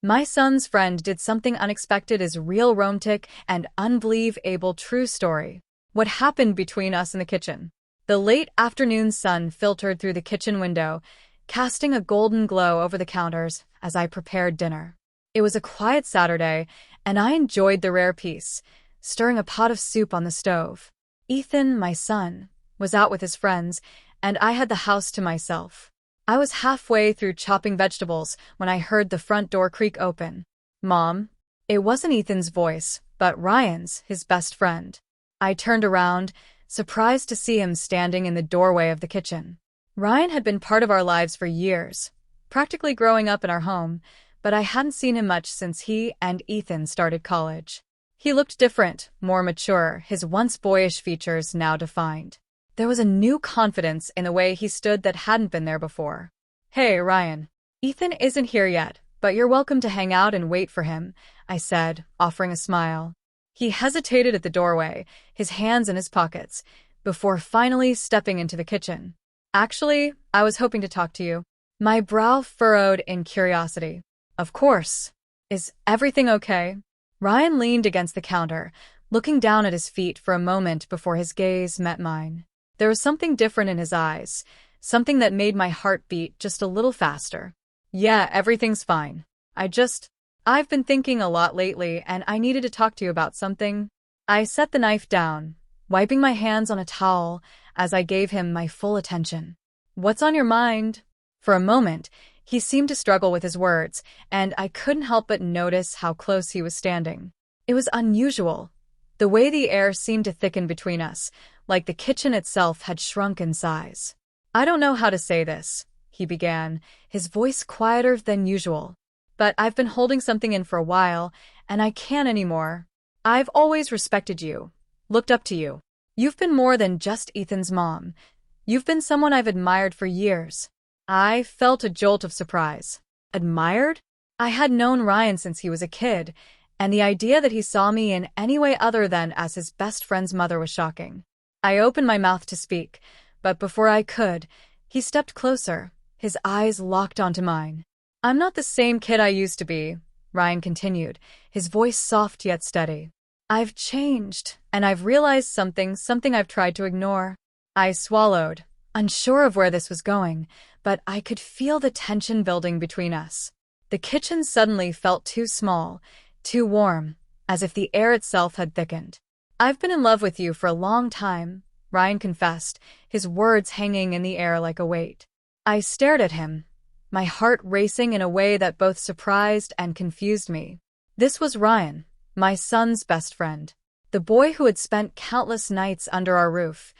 My son's friend did something unexpected is real romantic and unbelievable true story. What happened between us in the kitchen? The late afternoon sun filtered through the kitchen window, casting a golden glow over the counters as I prepared dinner. It was a quiet Saturday, and I enjoyed the rare peace, stirring a pot of soup on the stove. Ethan, my son, was out with his friends, and I had the house to myself. I was halfway through chopping vegetables when I heard the front door creak open. "Mom?" It wasn't Ethan's voice, but Ryan's, his best friend. I turned around, surprised to see him standing in the doorway of the kitchen. Ryan had been part of our lives for years, practically growing up in our home, but I hadn't seen him much since he and Ethan started college. He looked different, more mature, his once boyish features now defined. There was a new confidence in the way he stood that hadn't been there before. "Hey, Ryan. Ethan isn't here yet, but you're welcome to hang out and wait for him," I said, offering a smile. He hesitated at the doorway, his hands in his pockets, before finally stepping into the kitchen. "Actually, I was hoping to talk to you." My brow furrowed in curiosity. "Of course. Is everything okay?" Ryan leaned against the counter, looking down at his feet for a moment before his gaze met mine. There was something different in his eyes, something that made my heart beat just a little faster. "Yeah, everything's fine. I've been thinking a lot lately, and I needed to talk to you about something." I set the knife down, wiping my hands on a towel as I gave him my full attention. "What's on your mind?" For a moment, he seemed to struggle with his words, and I couldn't help but notice how close he was standing. It was unusual, the way the air seemed to thicken between us, like the kitchen itself had shrunk in size. "I don't know how to say this," he began, his voice quieter than usual. "But I've been holding something in for a while, and I can't anymore. I've always respected you, looked up to you. You've been more than just Ethan's mom. You've been someone I've admired for years." I felt a jolt of surprise. Admired? I had known Ryan since he was a kid, and the idea that he saw me in any way other than as his best friend's mother was shocking. I opened my mouth to speak, but before I could, he stepped closer, his eyes locked onto mine. "I'm not the same kid I used to be," Ryan continued, his voice soft yet steady. "I've changed, and I've realized something I've tried to ignore." I swallowed, unsure of where this was going, but I could feel the tension building between us. The kitchen suddenly felt too small, too warm, as if the air itself had thickened. "I've been in love with you for a long time," Ryan confessed, his words hanging in the air like a weight. I stared at him, my heart racing in a way that both surprised and confused me. This was Ryan, my son's best friend, the boy who had spent countless nights under our roof,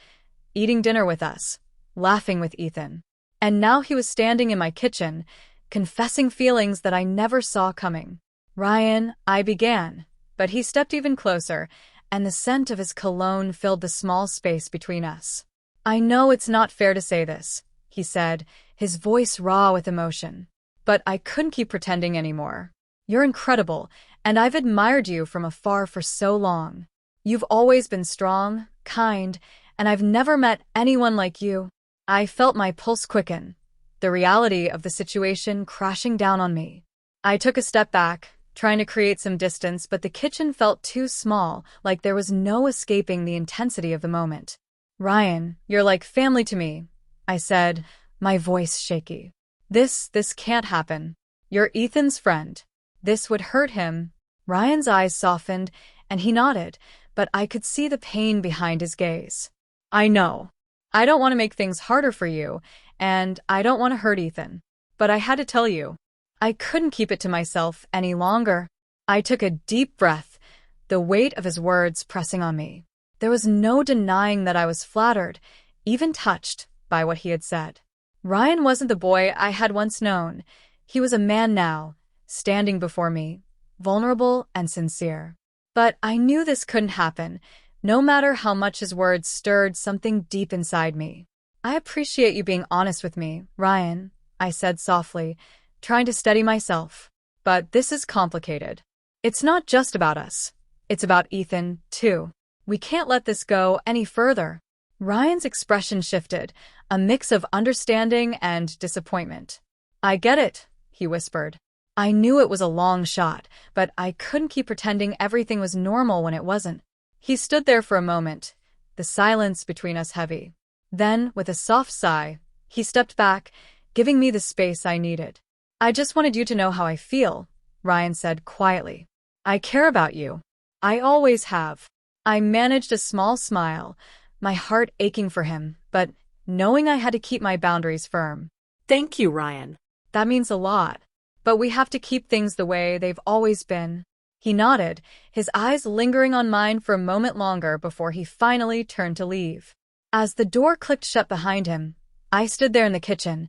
eating dinner with us, laughing with Ethan. And now he was standing in my kitchen, confessing feelings that I never saw coming. "Ryan," I began, but he stepped even closer, and the scent of his cologne filled the small space between us. "I know it's not fair to say this," he said, his voice raw with emotion. "But I couldn't keep pretending anymore. You're incredible, and I've admired you from afar for so long. You've always been strong, kind, and I've never met anyone like you." I felt my pulse quicken, the reality of the situation crashing down on me. I took a step back, trying to create some distance, but the kitchen felt too small, like there was no escaping the intensity of the moment. "Ryan, you're like family to me," I said, my voice shaky. This can't happen. You're Ethan's friend. This would hurt him." Ryan's eyes softened, and he nodded, but I could see the pain behind his gaze. "I know. I don't want to make things harder for you, and I don't want to hurt Ethan. But I had to tell you. I couldn't keep it to myself any longer." I took a deep breath, the weight of his words pressing on me. There was no denying that I was flattered, even touched, by what he had said. Ryan wasn't the boy I had once known. He was a man now, standing before me, vulnerable and sincere. But I knew this couldn't happen, no matter how much his words stirred something deep inside me. "I appreciate you being honest with me, Ryan," I said softly, trying to steady myself. "But this is complicated. It's not just about us. It's about Ethan, too. We can't let this go any further." Ryan's expression shifted, a mix of understanding and disappointment. "I get it," he whispered. I knew it was a long shot, but I couldn't keep pretending everything was normal when it wasn't. He stood there for a moment, the silence between us heavy. Then, with a soft sigh, he stepped back, giving me the space I needed. "I just wanted you to know how I feel," Ryan said quietly. "I care about you. I always have." I managed a small smile, my heart aching for him, but knowing I had to keep my boundaries firm. Thank you, Ryan. "That means a lot. But we have to keep things the way they've always been." He nodded, his eyes lingering on mine for a moment longer before he finally turned to leave. As the door clicked shut behind him, I stood there in the kitchen,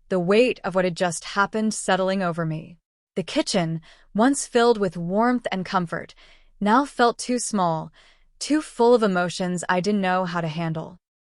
the weight of what had just happened settling over me. The kitchen, once filled with warmth and comfort, now felt too small, too full of emotions I didn't know how to handle.